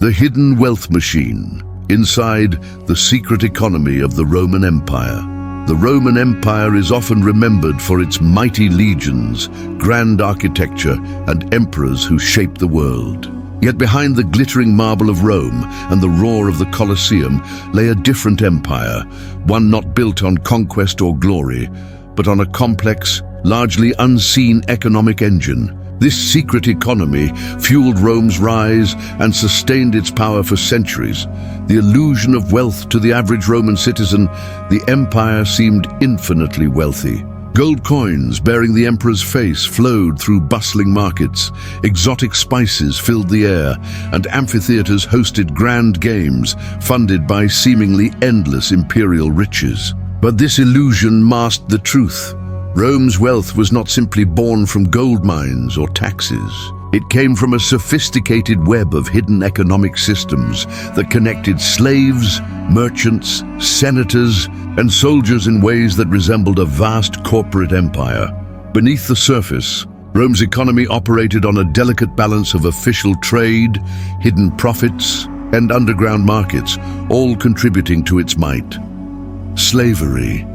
The hidden wealth machine. Inside the secret economy of the Roman Empire. The Roman Empire is often remembered for its mighty legions, grand architecture, and emperors who shaped the world. Yet behind the glittering marble of Rome and the roar of the Colosseum lay a different empire, one not built on conquest or glory, but on a complex, largely unseen economic engine. This secret economy fueled Rome's rise and sustained its power for centuries. The illusion of wealth to the average Roman citizen, the empire seemed infinitely wealthy. Gold coins bearing the emperor's face flowed through bustling markets, exotic spices filled the air, and amphitheaters hosted grand games funded by seemingly endless imperial riches. But this illusion masked the truth. Rome's wealth was not simply born from gold mines or taxes. It came from a sophisticated web of hidden economic systems that connected slaves, merchants, senators, and soldiers in ways that resembled a vast corporate empire. Beneath the surface, Rome's economy operated on a delicate balance of official trade, hidden profits, and underground markets, all contributing to its might. Slavery.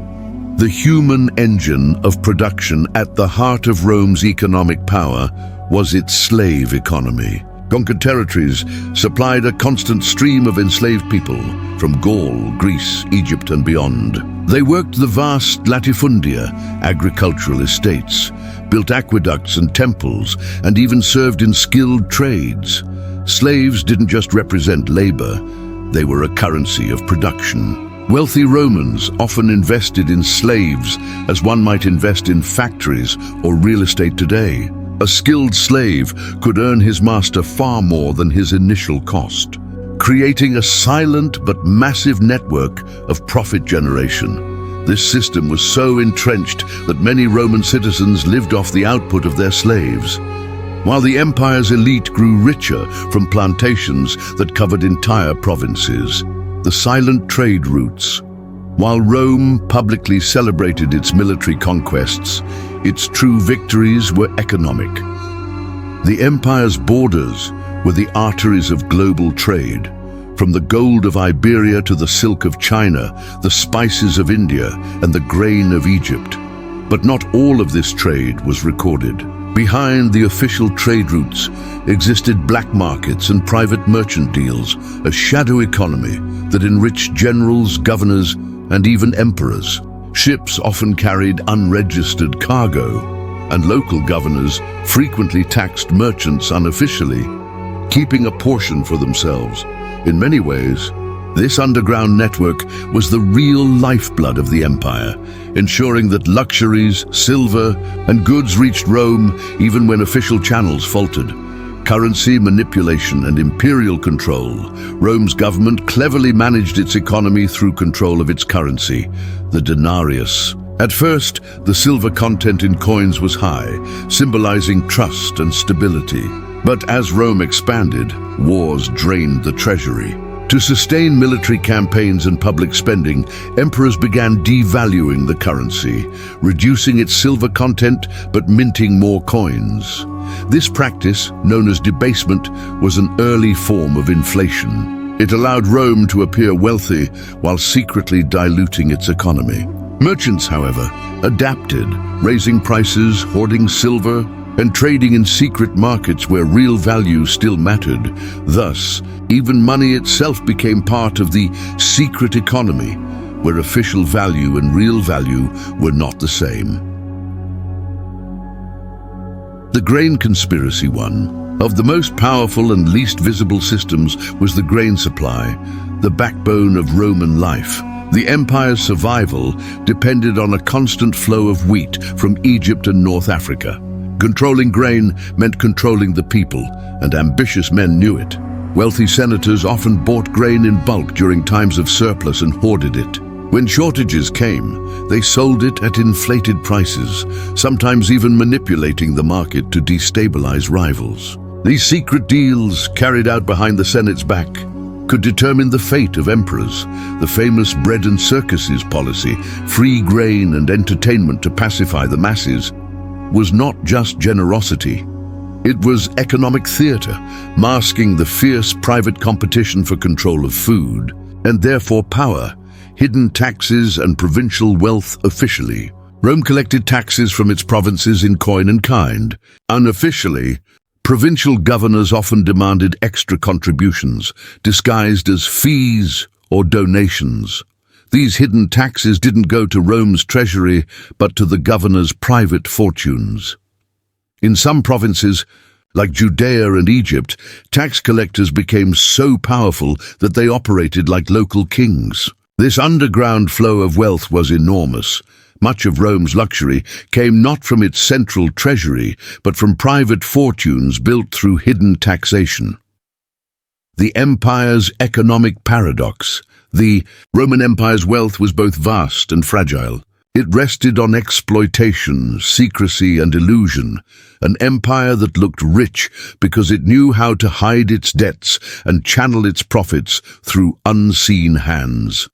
The human engine of production at the heart of Rome's economic power was its slave economy. Conquered territories supplied a constant stream of enslaved people from Gaul, Greece, Egypt, and beyond. They worked the vast latifundia, agricultural estates, built aqueducts and temples, and even served in skilled trades. Slaves didn't just represent labor, they were a currency of production. Wealthy Romans often invested in slaves as one might invest in factories or real estate today. A skilled slave could earn his master far more than his initial cost, creating a silent but massive network of profit generation. This system was so entrenched that many Roman citizens lived off the output of their slaves, while the empire's elite grew richer from plantations that covered entire provinces. The silent trade routes. While Rome publicly celebrated its military conquests, its true victories were economic. The empire's borders were the arteries of global trade, from the gold of Iberia to the silk of China, the spices of India, and the grain of Egypt. But not all of this trade was recorded. Behind the official trade routes existed black markets and private merchant deals, a shadow economy that enriched generals, governors, and even emperors. Ships often carried unregistered cargo, and local governors frequently taxed merchants unofficially, keeping a portion for themselves. In many ways, this underground network was the real lifeblood of the empire, ensuring that luxuries, silver, and goods reached Rome even when official channels faltered. Currency manipulation and imperial control. Rome's government cleverly managed its economy through control of its currency, the denarius. At first, the silver content in coins was high, symbolizing trust and stability. But as Rome expanded, wars drained the treasury. To sustain military campaigns and public spending, emperors began devaluing the currency, reducing its silver content but minting more coins. This practice, known as debasement, was an early form of inflation. It allowed Rome to appear wealthy while secretly diluting its economy. Merchants, however, adapted, raising prices, hoarding silver, and trading in secret markets where real value still mattered. Thus, even money itself became part of the secret economy, where official value and real value were not the same. The grain conspiracy. One of the most powerful and least visible systems was the grain supply, the backbone of Roman life. The empire's survival depended on a constant flow of wheat from Egypt and North Africa. Controlling grain meant controlling the people, and ambitious men knew it. Wealthy senators often bought grain in bulk during times of surplus and hoarded it. When shortages came, they sold it at inflated prices, sometimes even manipulating the market to destabilize rivals. These secret deals, carried out behind the Senate's back, could determine the fate of emperors. The famous bread and circuses policy, free grain and entertainment to pacify the masses, was not just generosity. It was economic theater, masking the fierce private competition for control of food, and therefore power, hidden taxes and provincial wealth officially. Rome collected taxes from its provinces in coin and kind. Unofficially, provincial governors often demanded extra contributions, disguised as fees or donations. These hidden taxes didn't go to Rome's treasury, but to the governor's private fortunes. In some provinces, like Judea and Egypt, tax collectors became so powerful that they operated like local kings. This underground flow of wealth was enormous. Much of Rome's luxury came not from its central treasury, but from private fortunes built through hidden taxation. The empire's economic paradox. The Roman Empire's wealth was both vast and fragile. It rested on exploitation, secrecy, and illusion, an empire that looked rich because it knew how to hide its debts and channel its profits through unseen hands.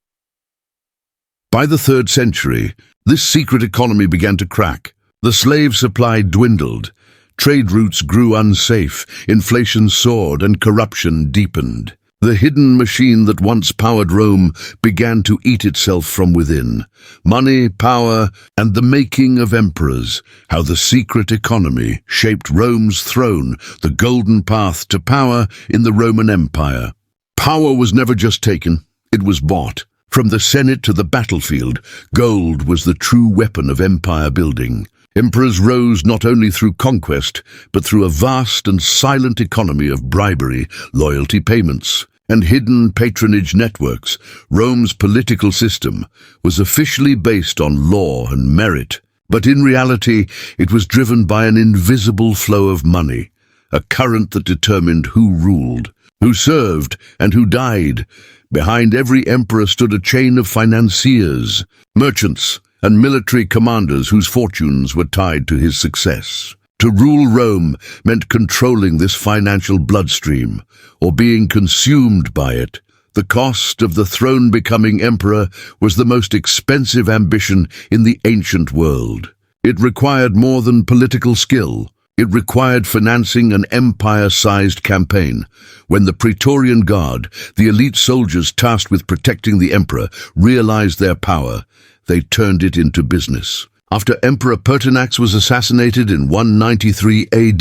By the 3rd century, this secret economy began to crack. The slave supply dwindled, trade routes grew unsafe, inflation soared, and corruption deepened. The hidden machine that once powered Rome began to eat itself from within. Money, power, and the making of emperors. How the secret economy shaped Rome's throne, the golden path to power in the Roman Empire. Power was never just taken, it was bought. From the Senate to the battlefield, gold was the true weapon of empire building. Emperors rose not only through conquest, but through a vast and silent economy of bribery, loyalty payments, and hidden patronage networks. Rome's political system was officially based on law and merit, but in reality it was driven by an invisible flow of money, a current that determined who ruled, who served, and who died. Behind every emperor stood a chain of financiers, merchants, and military commanders whose fortunes were tied to his success. To rule Rome meant controlling this financial bloodstream, or being consumed by it. The cost of the throne becoming emperor was the most expensive ambition in the ancient world. It required more than political skill. It required financing an empire-sized campaign. When the Praetorian Guard, the elite soldiers tasked with protecting the emperor, realized their power, they turned it into business. After Emperor Pertinax was assassinated in 193 AD,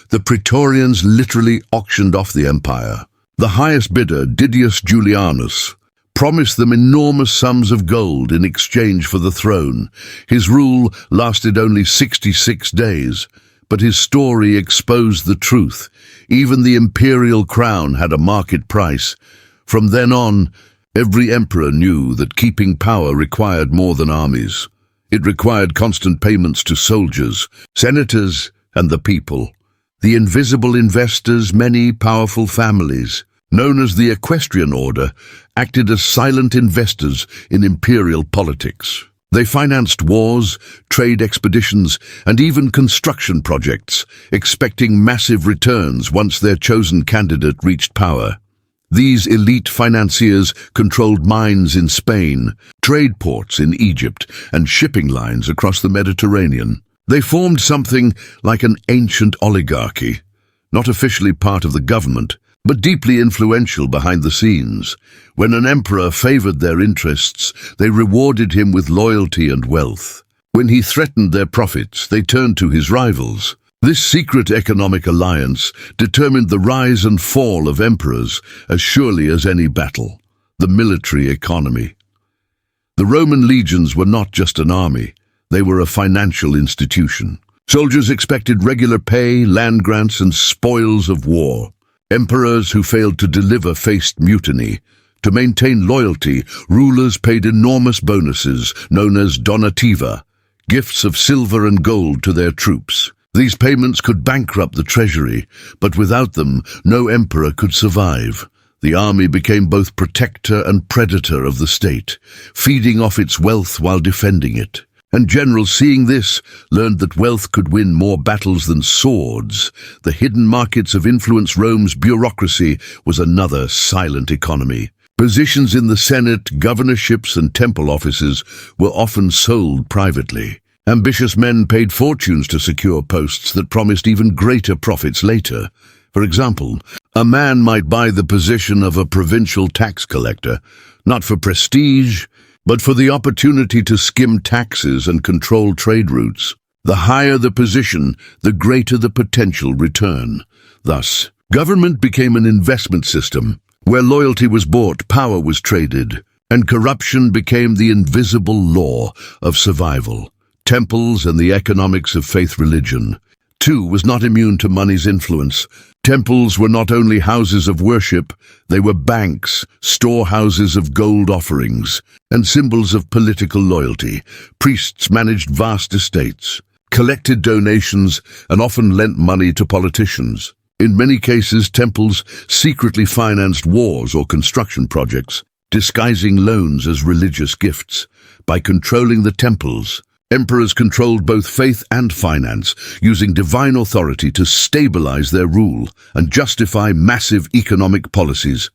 the Praetorians literally auctioned off the empire. The highest bidder, Didius Julianus, promised them enormous sums of gold in exchange for the throne. His rule lasted only 66 days. But his story exposed the truth. Even the imperial crown had a market price. From then on, every emperor knew that keeping power required more than armies. It required constant payments to soldiers, senators, and the people. The invisible investors, many powerful families, known as the Equestrian Order, acted as silent investors in imperial politics. They financed wars, trade expeditions, and even construction projects, expecting massive returns once their chosen candidate reached power. These elite financiers controlled mines in Spain, trade ports in Egypt, and shipping lines across the Mediterranean. They formed something like an ancient oligarchy, not officially part of the government, but deeply influential behind the scenes. When an emperor favored their interests, they rewarded him with loyalty and wealth. When he threatened their profits, they turned to his rivals. This secret economic alliance determined the rise and fall of emperors as surely as any battle. The military economy. The Roman legions were not just an army, they were a financial institution. Soldiers expected regular pay, land grants, and spoils of war. Emperors who failed to deliver faced mutiny. To maintain loyalty, rulers paid enormous bonuses, known as donativa, gifts of silver and gold to their troops. These payments could bankrupt the treasury, but without them, no emperor could survive. The army became both protector and predator of the state, feeding off its wealth while defending it. And generals, seeing this, learned that wealth could win more battles than swords. The hidden markets of influence. Rome's bureaucracy was another silent economy. Positions in the Senate, governorships, and temple offices were often sold privately. Ambitious men paid fortunes to secure posts that promised even greater profits later. For example, a man might buy the position of a provincial tax collector, not for prestige, but for the opportunity to skim taxes and control trade routes. The higher the position, the greater the potential return. Thus, government became an investment system, where loyalty was bought, power was traded, and corruption became the invisible law of survival. Temples and the economics of faith religion, too, was not immune to money's influence. Temples were not only houses of worship, they were banks, storehouses of gold offerings, and symbols of political loyalty. Priests managed vast estates, collected donations, and often lent money to politicians. In many cases, temples secretly financed wars or construction projects, disguising loans as religious gifts. By controlling the temples, emperors controlled both faith and finance, using divine authority to stabilize their rule and justify massive economic policies.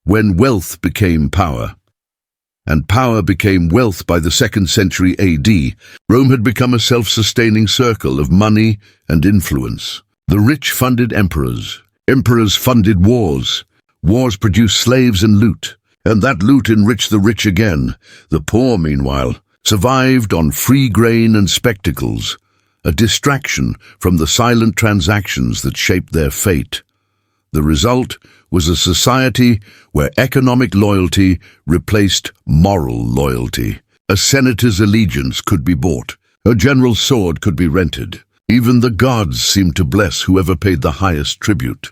When wealth became power, and power became wealth by the 2nd century AD, Rome had become a self-sustaining circle of money and influence. The rich funded emperors. Emperors funded wars. Wars produced slaves and loot, and that loot enriched the rich again. The poor, meanwhile, survived on free grain and spectacles, a distraction from the silent transactions that shaped their fate. The result was a society where economic loyalty replaced moral loyalty. A senator's allegiance could be bought. A general's sword could be rented. Even the gods seemed to bless whoever paid the highest tribute.